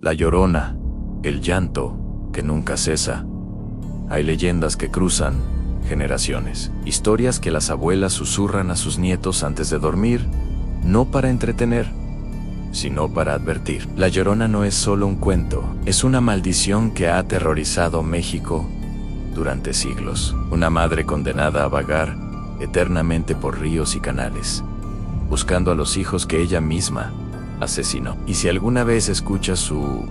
La Llorona, el llanto que nunca cesa. Hay leyendas que cruzan generaciones, historias que las abuelas susurran a sus nietos antes de dormir, no para entretener, sino para advertir. La Llorona no es solo un cuento, es una maldición que ha aterrorizado México durante siglos. Una madre condenada a vagar eternamente por ríos y canales, buscando a los hijos que ella misma asesinó. Y si alguna vez escuchas su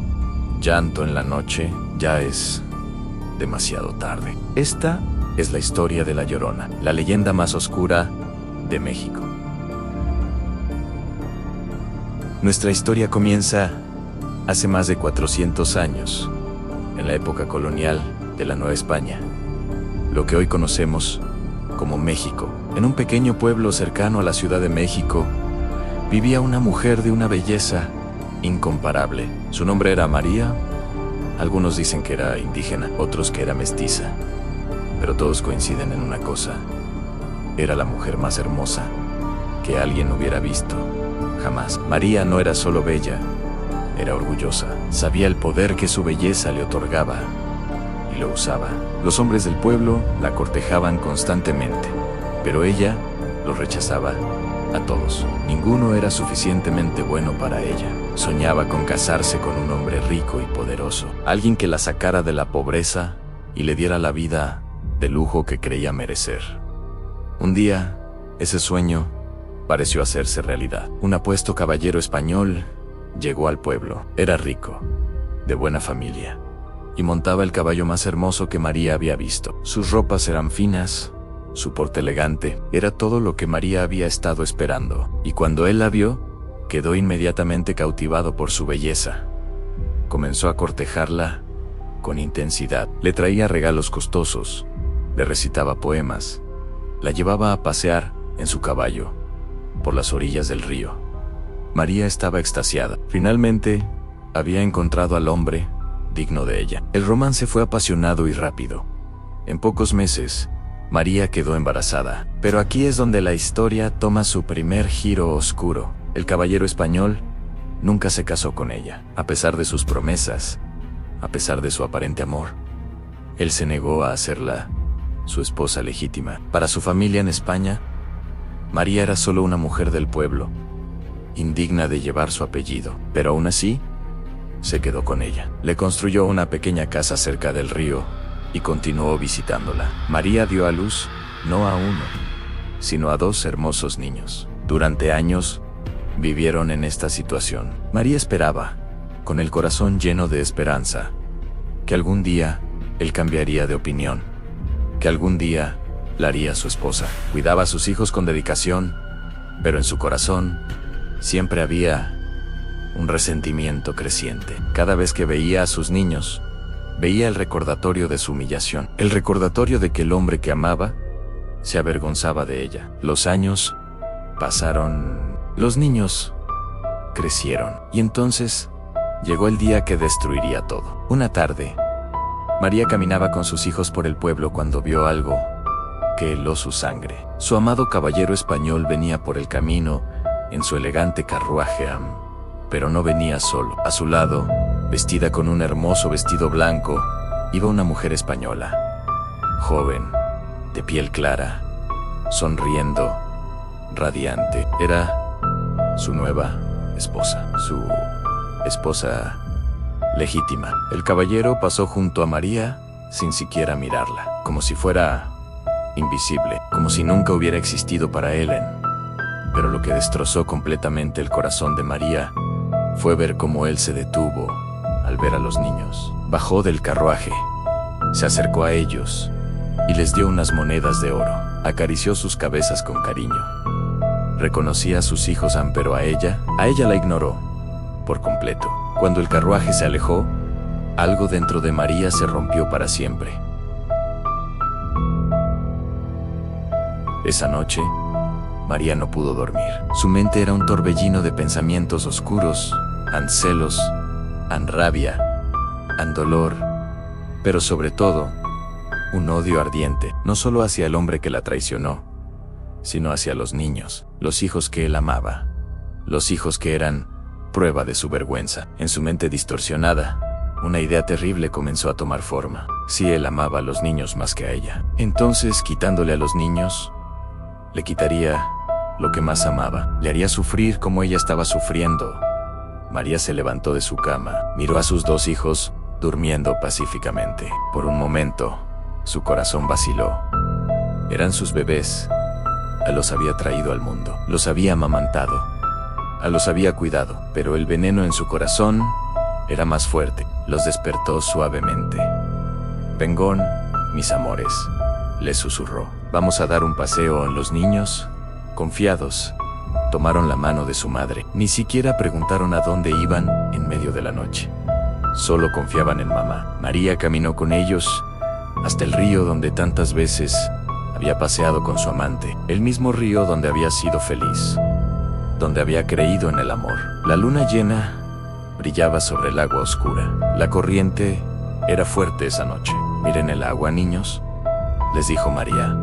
llanto en la noche, ya es demasiado tarde. Esta es la historia de La Llorona, la leyenda más oscura de México. Nuestra historia comienza hace más de 400 años, en la época colonial de la Nueva España, lo que hoy conocemos como México. En un pequeño pueblo cercano a la Ciudad de México, vivía una mujer de una belleza incomparable. Su nombre era María. Algunos dicen que era indígena, otros que era mestiza, pero todos coinciden en una cosa: era la mujer más hermosa que alguien hubiera visto jamás. María no era solo bella, era orgullosa. Sabía el poder que su belleza le otorgaba y lo usaba. Los hombres del pueblo la cortejaban constantemente, pero ella los rechazaba a todos. Ninguno era suficientemente bueno para ella. Soñaba con casarse con un hombre rico y poderoso, alguien que la sacara de la pobreza y le diera la vida de lujo que creía merecer. Un día, ese sueño pareció hacerse realidad. Un apuesto caballero español llegó al pueblo. Era rico, de buena familia, y montaba el caballo más hermoso que María había visto. Sus ropas eran finas, su porte elegante, era todo lo que María había estado esperando. Y cuando él la vio, quedó inmediatamente cautivado por su belleza. Comenzó a cortejarla con intensidad. Le traía regalos costosos, le recitaba poemas, la llevaba a pasear en su caballo por las orillas del río. María estaba extasiada. Finalmente, había encontrado al hombre digno de ella. El romance fue apasionado y rápido. En pocos meses, María quedó embarazada. Pero aquí es donde la historia toma su primer giro oscuro. El caballero español nunca se casó con ella. A pesar de sus promesas, a pesar de su aparente amor, él se negó a hacerla su esposa legítima. Para su familia en España, María era solo una mujer del pueblo, indigna de llevar su apellido, pero aún así, se quedó con ella. Le construyó una pequeña casa cerca del río y continuó visitándola. María dio a luz, no a uno, sino a 2 hermosos niños. Durante años, vivieron en esta situación. María esperaba, con el corazón lleno de esperanza, que algún día él cambiaría de opinión, que algún día la haría su esposa. Cuidaba a sus hijos con dedicación, pero en su corazón siempre había un resentimiento creciente. Cada vez que veía a sus niños, veía el recordatorio de su humillación, el recordatorio de que el hombre que amaba se avergonzaba de ella. Los años pasaron, los niños crecieron, y entonces llegó el día que destruiría todo. Una tarde, María caminaba con sus hijos por el pueblo cuando vio algo que heló su sangre. Su amado caballero español venía por el camino en su elegante carruaje, pero no venía solo. A su lado, vestida con un hermoso vestido blanco, iba una mujer española, joven, de piel clara, sonriendo, radiante. Era su nueva esposa, su esposa legítima. El caballero pasó junto a María sin siquiera mirarla, como si fuera invisible, como si nunca hubiera existido para él. Pero lo que destrozó completamente el corazón de María fue ver cómo él se detuvo al ver a los niños. Bajó del carruaje, se acercó a ellos y les dio unas monedas de oro. Acarició sus cabezas con cariño. Reconocía a sus hijos, pero a ella la ignoró por completo. Cuando el carruaje se alejó, algo dentro de María se rompió para siempre. Esa noche, María no pudo dormir. Su mente era un torbellino de pensamientos oscuros, celos, rabia, dolor, pero sobre todo, un odio ardiente, no solo hacia el hombre que la traicionó, sino hacia los niños, los hijos que él amaba, los hijos que eran prueba de su vergüenza. En su mente distorsionada, una idea terrible comenzó a tomar forma. Si él amaba a los niños más que a ella, entonces, quitándole a los niños, le quitaría lo que más amaba. Le haría sufrir como ella estaba sufriendo. María se levantó de su cama, miró a sus 2 hijos durmiendo pacíficamente. Por un momento, su corazón vaciló. Eran sus bebés. Los había traído al mundo, los había amamantado, los había cuidado, pero el veneno en su corazón era más fuerte. Los despertó suavemente. «Vengan, mis amores», les susurró. «Vamos a dar un paseo». Los niños, confiados, tomaron la mano de su madre. Ni siquiera preguntaron a dónde iban en medio de la noche. Solo confiaban en mamá. María caminó con ellos hasta el río donde tantas veces había paseado con su amante, el mismo río donde había sido feliz, donde había creído en el amor. La luna llena brillaba sobre el agua oscura. La corriente era fuerte esa noche. «Miren el agua, niños», les dijo María.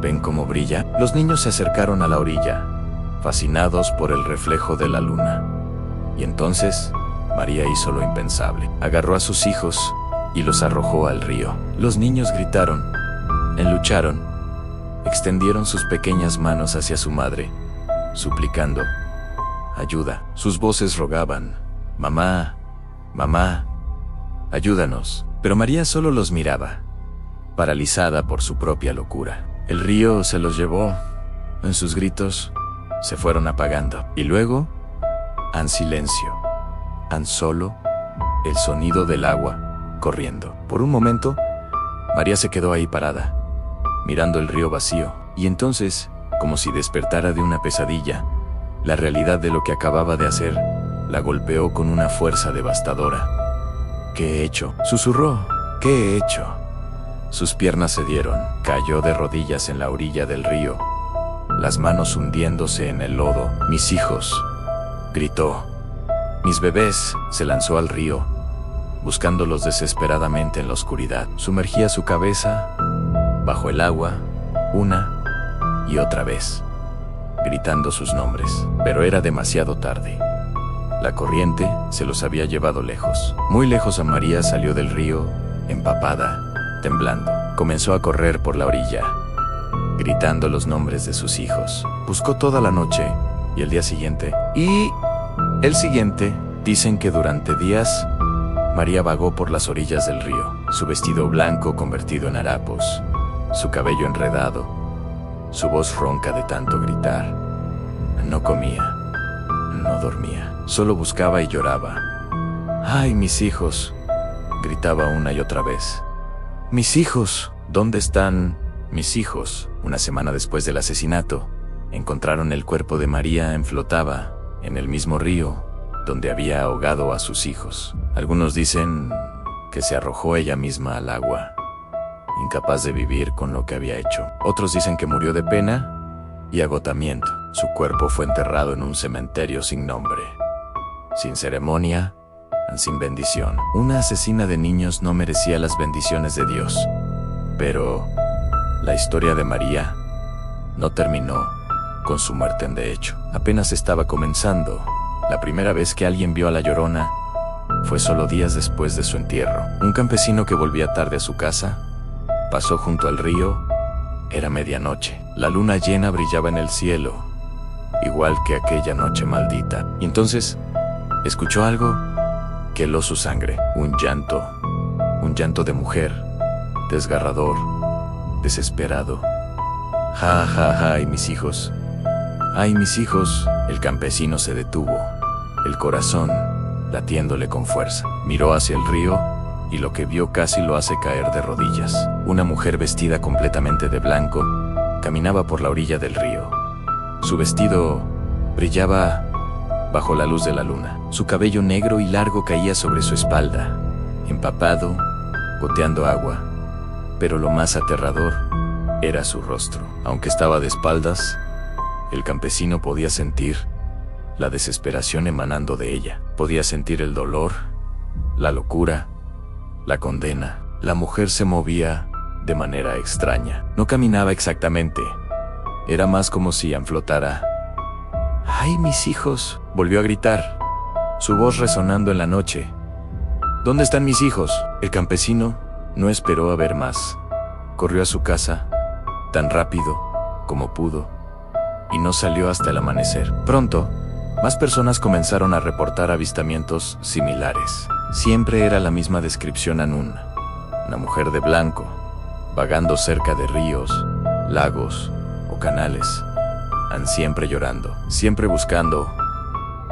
«¿Ven cómo brilla?». Los niños se acercaron a la orilla, fascinados por el reflejo de la luna. Y entonces, María hizo lo impensable. Agarró a sus hijos y los arrojó al río. Los niños gritaron, enlucharon, extendieron sus pequeñas manos hacia su madre, suplicando ayuda. Sus voces rogaban: «Mamá, mamá, ayúdanos». Pero María solo los miraba, paralizada por su propia locura. El río se los llevó. En sus gritos se fueron apagando. Y luego, en silencio, tan solo el sonido del agua corriendo. Por un momento, María se quedó ahí parada, mirando el río vacío. Y entonces, como si despertara de una pesadilla, la realidad de lo que acababa de hacer la golpeó con una fuerza devastadora. «¿Qué he hecho?», susurró. «¿Qué he hecho?». Sus piernas cedieron. Cayó de rodillas en la orilla del río, las manos hundiéndose en el lodo. «Mis hijos», gritó. «Mis bebés». Se lanzó al río, buscándolos desesperadamente en la oscuridad. Sumergía su cabeza bajo el agua una y otra vez, gritando sus nombres. Pero era demasiado tarde. La corriente se los había llevado lejos. Muy lejos. María salió del río, empapada, temblando. Comenzó a correr por la orilla, gritando los nombres de sus hijos. Buscó toda la noche y el día siguiente. Y el siguiente. Dicen que durante días, María vagó por las orillas del río, su vestido blanco convertido en harapos, su cabello enredado, su voz ronca de tanto gritar. No comía, no dormía, solo buscaba y lloraba. «¡Ay, mis hijos!», gritaba una y otra vez. «Mis hijos, ¿dónde están mis hijos?». Una semana después del asesinato, encontraron el cuerpo de María. Flotaba en el mismo río donde había ahogado a sus hijos. Algunos dicen que se arrojó ella misma al agua, incapaz de vivir con lo que había hecho. Otros dicen que murió de pena y agotamiento. Su cuerpo fue enterrado en un cementerio sin nombre, sin ceremonia, sin bendición. Una asesina de niños no merecía las bendiciones de Dios. Pero la historia de María no terminó con su muerte. De hecho, apenas estaba comenzando. La primera vez que alguien vio a la Llorona fue solo días después de su entierro. Un campesino que volvía tarde a su casa pasó junto al río. Era medianoche. La luna llena brillaba en el cielo, igual que aquella noche maldita. Y entonces escuchó algo que heló su sangre. Un llanto de mujer, desgarrador, desesperado. «Ja, ja, ja, ay, mis hijos. Ay, mis hijos». El campesino se detuvo, el corazón latiéndole con fuerza. Miró hacia el río y lo que vio casi lo hace caer de rodillas. Una mujer vestida completamente de blanco caminaba por la orilla del río. Su vestido brillaba bajo la luz de la luna. Su cabello negro y largo caía sobre su espalda, empapado, goteando agua. Pero lo más aterrador era su rostro. Aunque estaba de espaldas, el campesino podía sentir la desesperación emanando de ella. Podía sentir el dolor, la locura, la condena. La mujer se movía de manera extraña. No caminaba exactamente. Era más como si flotara. «¡Ay, mis hijos!», volvió a gritar. su voz resonando en la noche. ¿Dónde están mis hijos? El campesino no esperó a ver más. Corrió a su casa, tan rápido como pudo, y no salió hasta el amanecer. Pronto, más personas comenzaron a reportar avistamientos similares. Siempre era la misma descripción Anún, una mujer de blanco, vagando cerca de ríos, lagos o canales. Siempre llorando, siempre buscando.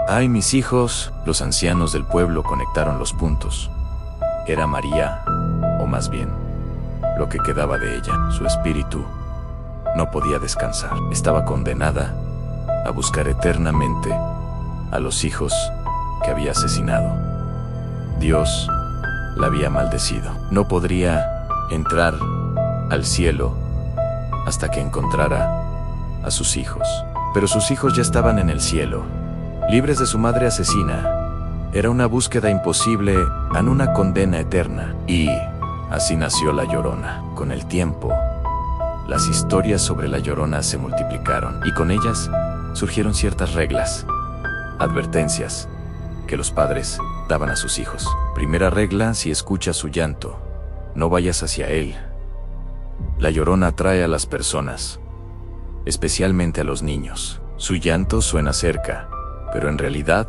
¡Ay, mis hijos! Los ancianos del pueblo conectaron los puntos. Era María, o más bien, lo que quedaba de ella. Su espíritu no podía descansar. Estaba condenada a buscar eternamente a los hijos que había asesinado. Dios la había maldecido. No podría entrar al cielo hasta que encontrara a sus hijos. Pero sus hijos ya estaban en el cielo, libres de su madre asesina. Era una búsqueda imposible en una condena eterna. Y así nació La Llorona. Con el tiempo, las historias sobre La Llorona se multiplicaron, y con ellas surgieron ciertas reglas, advertencias, que los padres daban a sus hijos. Primera regla: si escuchas su llanto, no vayas hacia él. La Llorona atrae a las personas, especialmente a los niños. Su llanto suena cerca, pero en realidad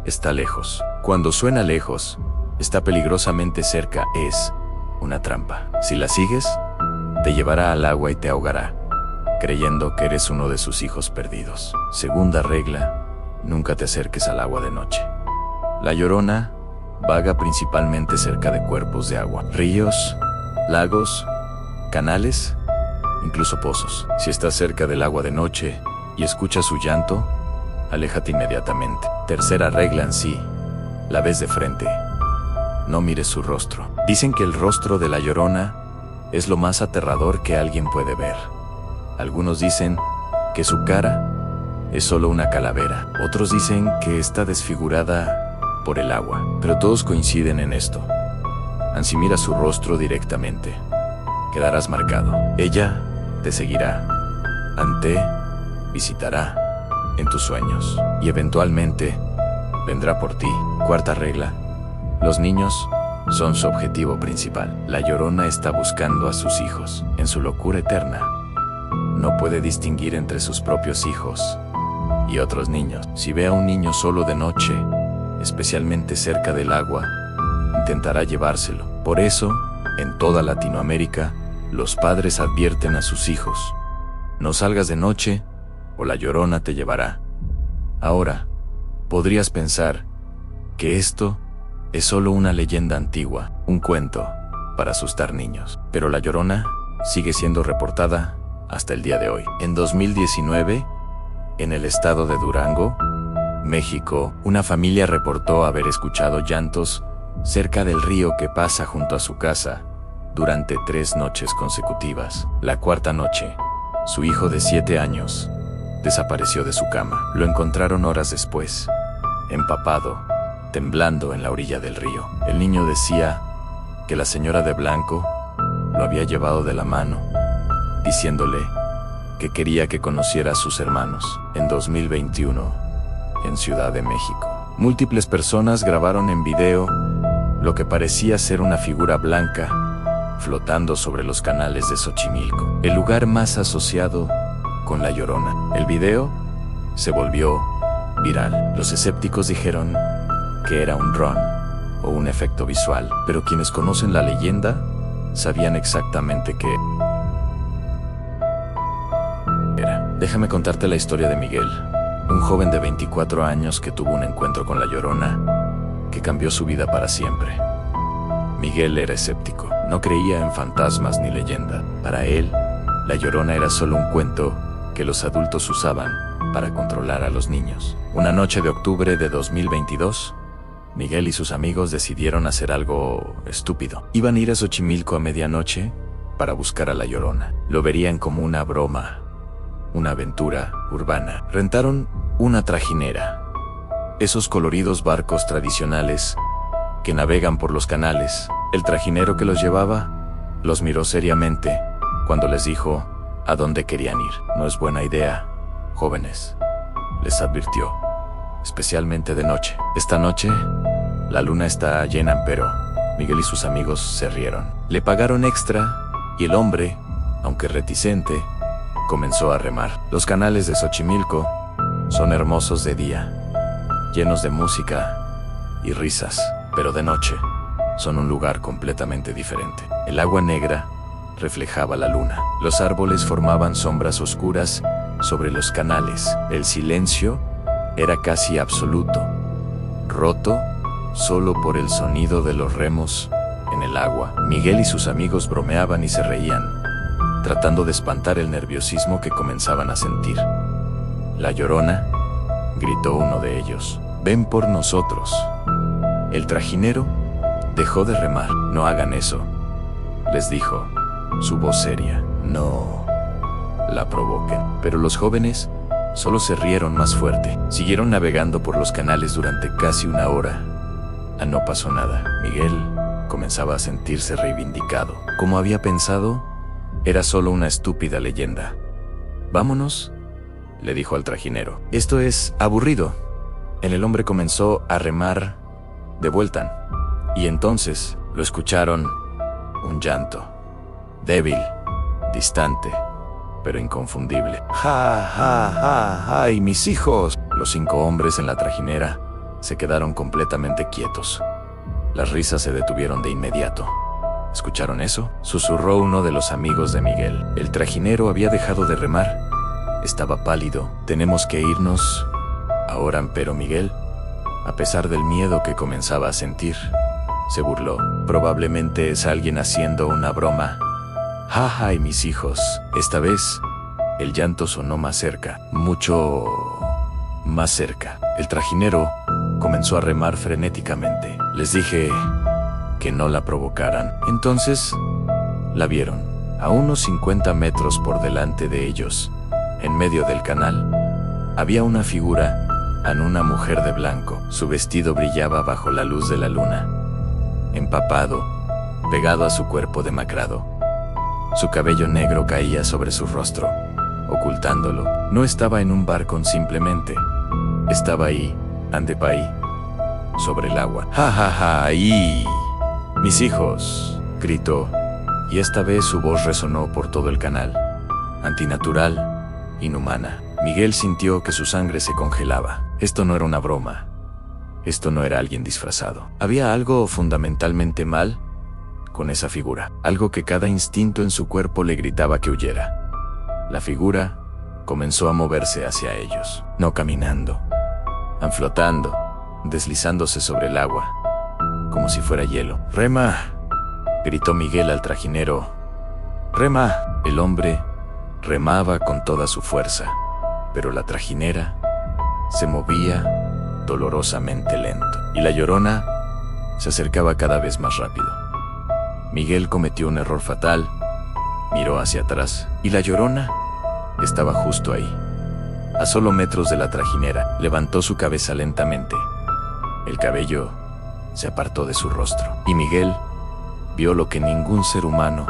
está lejos. Cuando suena lejos, está peligrosamente cerca. Es una trampa. Si la sigues, te llevará al agua y te ahogará, creyendo que eres uno de sus hijos perdidos. Segunda regla: nunca te acerques al agua de noche. La Llorona vaga principalmente cerca de cuerpos de agua, ríos, lagos, canales, incluso pozos. Si estás cerca del agua de noche y escuchas su llanto, aléjate inmediatamente. Tercera regla: si la ves de frente, no mires su rostro. Dicen que el rostro de La Llorona es lo más aterrador que alguien puede ver. Algunos dicen que su cara es solo una calavera. Otros dicen que está desfigurada por el agua. Pero todos coinciden en esto: si miras su rostro directamente, quedarás marcado. Ella te seguirá, te visitará en tus sueños y eventualmente vendrá por ti. Cuarta regla: los niños son su objetivo principal. La Llorona está buscando a sus hijos. En su locura eterna, no puede distinguir entre sus propios hijos y otros niños. Si ve a un niño solo de noche, especialmente cerca del agua, intentará llevárselo. Por eso, en toda Latinoamérica, los padres advierten a sus hijos: no salgas de noche o La Llorona te llevará. Ahora, podrías pensar que esto es solo una leyenda antigua, un cuento para asustar niños. Pero La Llorona sigue siendo reportada hasta el día de hoy. En 2019, en el estado de Durango, México, una familia reportó haber escuchado llantos cerca del río que pasa junto a su casa durante 3 noches consecutivas. La cuarta noche, su hijo de 7 años desapareció de su cama. Lo encontraron horas después, empapado, temblando en la orilla del río. El niño decía que la señora de blanco lo había llevado de la mano, diciéndole que quería que conociera a sus hermanos. En 2021, en Ciudad de México, múltiples personas grabaron en video lo que parecía ser una figura blanca flotando sobre los canales de Xochimilco, el lugar más asociado con La Llorona. El video se volvió viral. Los escépticos dijeron que era un dron o un efecto visual, pero quienes conocen la leyenda sabían exactamente qué era. Déjame contarte la historia de Miguel, un joven de 24 años que tuvo un encuentro con La Llorona que cambió su vida para siempre. Miguel era escéptico, no creía en fantasmas ni leyenda. Para él, La Llorona era solo un cuento que los adultos usaban para controlar a los niños. Una noche de octubre de 2022, Miguel y sus amigos decidieron hacer algo estúpido. Iban a ir a Xochimilco a medianoche para buscar a La Llorona. Lo verían como una broma, una aventura urbana. Rentaron una trajinera, esos coloridos barcos tradicionales que navegan por los canales. El trajinero que los llevaba los miró seriamente cuando les dijo a dónde querían ir. No es buena idea, jóvenes, les advirtió. especialmente de noche. Esta noche, la luna está llena, pero Miguel y sus amigos se rieron. Le pagaron extra y el hombre, aunque reticente, comenzó a remar. Los canales de Xochimilco son hermosos de día, llenos de música y risas, pero de noche son un lugar completamente diferente. El agua negra reflejaba la luna. Los árboles formaban sombras oscuras sobre los canales. El silencio era casi absoluto, roto solo por el sonido de los remos en el agua. Miguel y sus amigos bromeaban y se reían, tratando de espantar el nerviosismo que comenzaban a sentir. La Llorona, gritó uno de ellos. Ven por nosotros. El trajinero dejó de remar. No hagan eso, les dijo, su voz seria. No la provoquen. Pero los jóvenes solo se rieron más fuerte. Siguieron navegando por los canales durante casi una hora. No pasó nada. Miguel comenzaba a sentirse reivindicado. Como había pensado, era solo una estúpida leyenda. Vámonos, le dijo al trajinero. Esto es aburrido. El hombre comenzó a remar de vuelta. Y entonces lo escucharon un llanto, débil, distante, pero inconfundible. ¡Ja, ja, ja, ja! ¡Y mis hijos! Los 5 hombres en la trajinera se quedaron completamente quietos. Las risas se detuvieron de inmediato. ¿Escucharon eso?, susurró uno de los amigos de Miguel. El trajinero había dejado de remar. Estaba pálido. Tenemos que irnos ahora, pero Miguel, a pesar del miedo que comenzaba a sentir, se burló. Probablemente es alguien haciendo una broma. Jaja, y mis hijos. Esta vez, el llanto sonó más cerca, mucho más cerca. El trajinero comenzó a remar frenéticamente. Les dije que no la provocaran. Entonces, la vieron, a unos 50 metros por delante de ellos, en medio del canal. Había una figura, una mujer de blanco. Su vestido brillaba bajo la luz de la luna, empapado, pegado a su cuerpo demacrado. Su cabello negro caía sobre su rostro, ocultándolo. No estaba en un barco simplemente. Estaba ahí, antepaí, sobre el agua. ¡Ja, ja, ja! ¡Y mis hijos!, gritó, y esta vez su voz resonó por todo el canal. Antinatural, inhumana. Miguel sintió que su sangre se congelaba. Esto no era una broma. Esto no era alguien disfrazado. Había algo fundamentalmente mal con esa figura. Algo que cada instinto en su cuerpo le gritaba que huyera. La figura comenzó a moverse hacia ellos. No caminando, flotando, deslizándose sobre el agua, como si fuera hielo. ¡Rema!, gritó Miguel al trajinero. ¡Rema! El hombre remaba con toda su fuerza, pero la trajinera se movía dolorosamente lento, y la Llorona se acercaba cada vez más rápido. Miguel cometió un error fatal. Miró hacia atrás, y la Llorona estaba justo ahí, a solo metros de la trajinera. Levantó su cabeza lentamente. El cabello se apartó de su rostro, y Miguel vio lo que ningún ser humano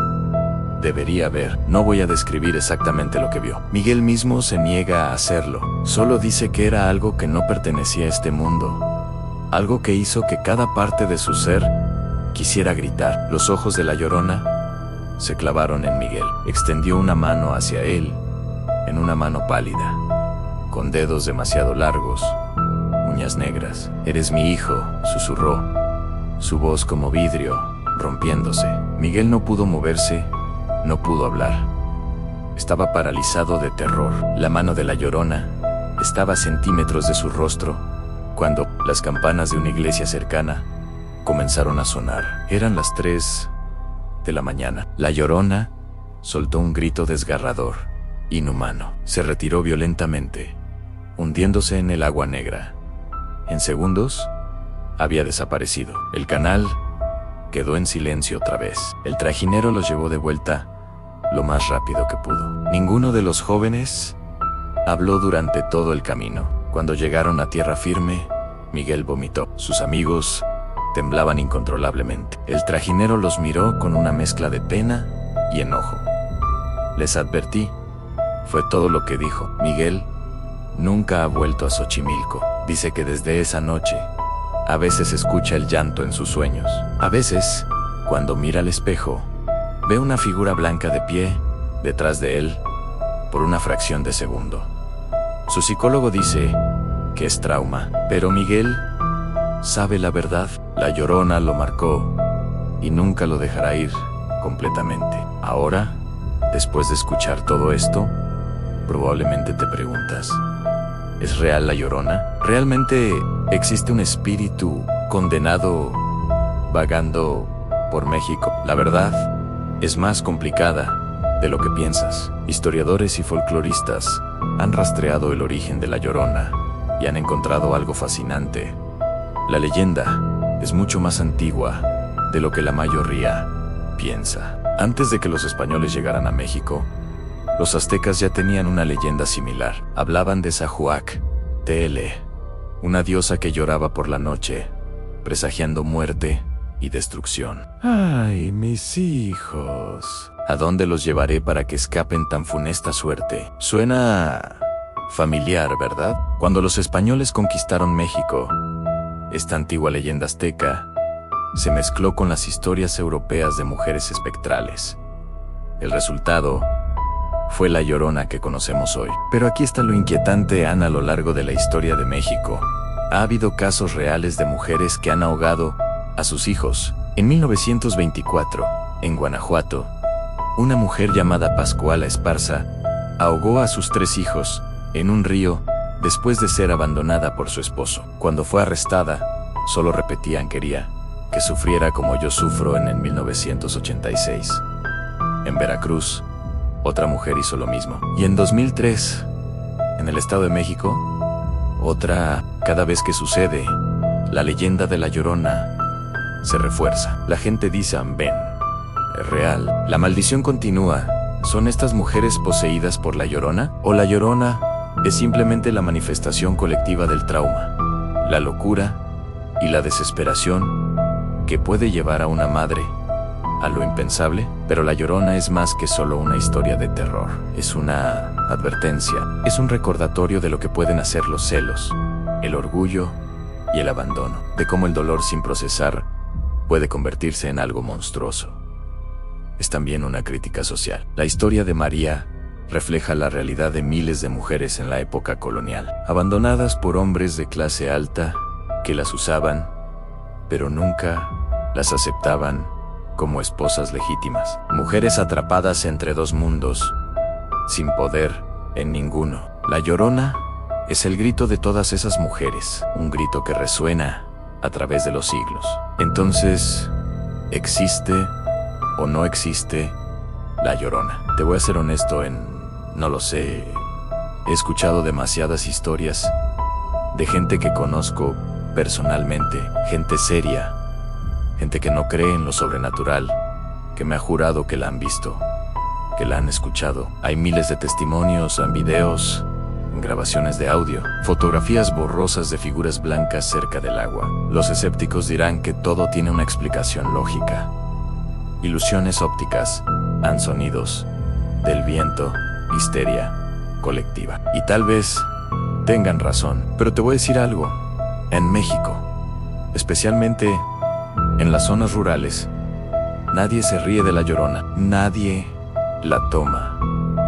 debería ver. No voy a describir exactamente lo que vio. Miguel mismo se niega a hacerlo. Solo dice que era algo que no pertenecía a este mundo. Algo que hizo que cada parte de su ser quisiera gritar. Los ojos de la Llorona se clavaron en Miguel. Extendió una mano hacia él, en una mano pálida, con dedos demasiado largos, uñas negras. «Eres mi hijo», susurró, su voz como vidrio, rompiéndose. Miguel no pudo moverse, no pudo hablar. Estaba paralizado de terror. La mano de la Llorona estaba a centímetros de su rostro cuando las campanas de una iglesia cercana comenzaron a sonar. Eran las 3 de la mañana. La Llorona soltó un grito desgarrador, inhumano. Se retiró violentamente, hundiéndose en el agua negra. En segundos, había desaparecido. El canal quedó en silencio otra vez. El trajinero los llevó de vuelta lo más rápido que pudo. Ninguno de los jóvenes habló durante todo el camino. Cuando llegaron a tierra firme, Miguel vomitó. Sus amigos temblaban incontrolablemente. El trajinero los miró con una mezcla de pena y enojo. Les advertí, fue todo lo que dijo. Miguel nunca ha vuelto a Xochimilco. Dice que desde esa noche, a veces escucha el llanto en sus sueños. A veces, cuando mira al espejo, ve una figura blanca de pie detrás de él por una fracción de segundo. Su psicólogo dice que es trauma, pero Miguel sabe la verdad. La Llorona lo marcó y nunca lo dejará ir completamente. Ahora, después de escuchar todo esto, probablemente te preguntas, ¿es real la Llorona? ¿Realmente existe un espíritu condenado vagando por México? La verdad es más complicada de lo que piensas. Historiadores y folcloristas han rastreado el origen de la Llorona y han encontrado algo fascinante. La leyenda es mucho más antigua de lo que la mayoría piensa. Antes de que los españoles llegaran a México, los aztecas ya tenían una leyenda similar. Hablaban de Zahuac Tele, una diosa que lloraba por la noche, presagiando muerte y destrucción. ¡Ay, mis hijos! ¿A dónde los llevaré para que escapen tan funesta suerte? Suena familiar, ¿verdad? Cuando los españoles conquistaron México, esta antigua leyenda azteca se mezcló con las historias europeas de mujeres espectrales. El resultado fue la Llorona que conocemos hoy. Pero aquí está lo inquietante, Ana. A lo largo de la historia de México, ha habido casos reales de mujeres que han ahogado a sus hijos. En 1924, en Guanajuato, una mujer llamada Pascuala Esparza ahogó a sus 3 hijos en un río después de ser abandonada por su esposo. Cuando fue arrestada, solo repetían quería que sufriera como yo sufro en el 1986. En Veracruz, otra mujer hizo lo mismo. Y en 2003, en el Estado de México, otra. Cada vez que sucede, la leyenda de la Llorona se refuerza. La gente dice amén. Es real. La maldición continúa. ¿Son estas mujeres poseídas por la Llorona? ¿O la Llorona es simplemente la manifestación colectiva del trauma, la locura y la desesperación que puede llevar a una madre a lo impensable? Pero la Llorona es más que solo una historia de terror. Es una advertencia. Es un recordatorio de lo que pueden hacer los celos, el orgullo y el abandono. De cómo el dolor sin procesar puede convertirse en algo monstruoso. Es también una crítica social. La historia de María refleja la realidad de miles de mujeres en la época colonial, abandonadas por hombres de clase alta que las usaban, pero nunca las aceptaban como esposas legítimas. Mujeres atrapadas entre 2 mundos, sin poder en ninguno. La Llorona es el grito de todas esas mujeres, un grito que resuena a través de los siglos. Entonces, ¿existe o no existe la Llorona? Te voy a ser honesto, no lo sé. He escuchado demasiadas historias de gente que conozco personalmente, gente seria, gente que no cree en lo sobrenatural, que me ha jurado que la han visto, que la han escuchado. Hay miles de testimonios, en videos, en grabaciones de audio, fotografías borrosas de figuras blancas cerca del agua. Los escépticos dirán que todo tiene una explicación lógica. Ilusiones ópticas, sonidos del viento, histeria colectiva. Y tal vez tengan razón, pero te voy a decir algo. En México, especialmente en las zonas rurales, nadie se ríe de la Llorona. Nadie la toma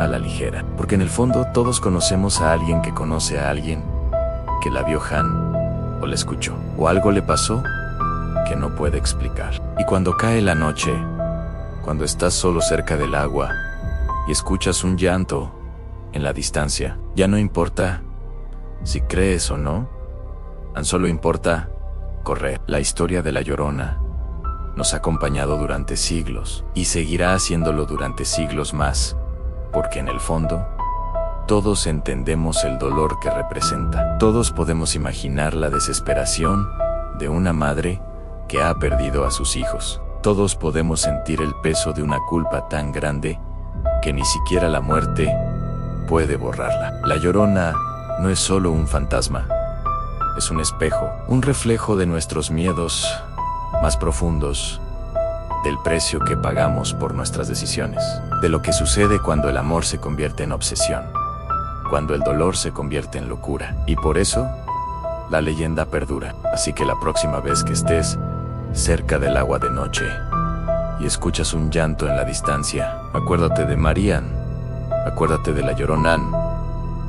a la ligera. Porque en el fondo todos conocemos a alguien que conoce a alguien que la vio o la escuchó. O algo le pasó que no puede explicar. Y cuando cae la noche, cuando estás solo cerca del agua y escuchas un llanto en la distancia, ya no importa si crees o no, tan solo importa correr. La historia de la Llorona nos ha acompañado durante siglos y seguirá haciéndolo durante siglos más, porque en el fondo, todos entendemos el dolor que representa. Todos podemos imaginar la desesperación de una madre que ha perdido a sus hijos. Todos podemos sentir el peso de una culpa tan grande que ni siquiera la muerte puede borrarla. La Llorona no es solo un fantasma, es un espejo, un reflejo de nuestros miedos más profundos, del precio que pagamos por nuestras decisiones, de lo que sucede cuando el amor se convierte en obsesión, cuando el dolor se convierte en locura. Y por eso, la leyenda perdura. Así que la próxima vez que estés cerca del agua de noche y escuchas un llanto en la distancia, acuérdate de Marian, acuérdate de la Llorona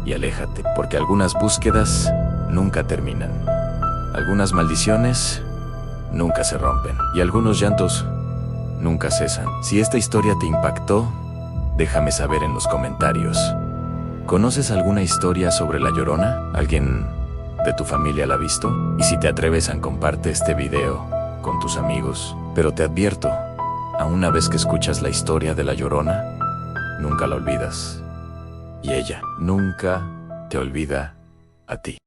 y aléjate, porque algunas búsquedas nunca terminan, algunas maldiciones nunca se rompen y algunos llantos nunca cesan. Si esta historia te impactó, déjame saber en los comentarios. ¿Conoces alguna historia sobre la Llorona? ¿Alguien de tu familia la ha visto? Y si te atreves, comparte este video con tus amigos. Pero te advierto, a una vez que escuchas la historia de la Llorona, nunca la olvidas. Y ella nunca te olvida a ti.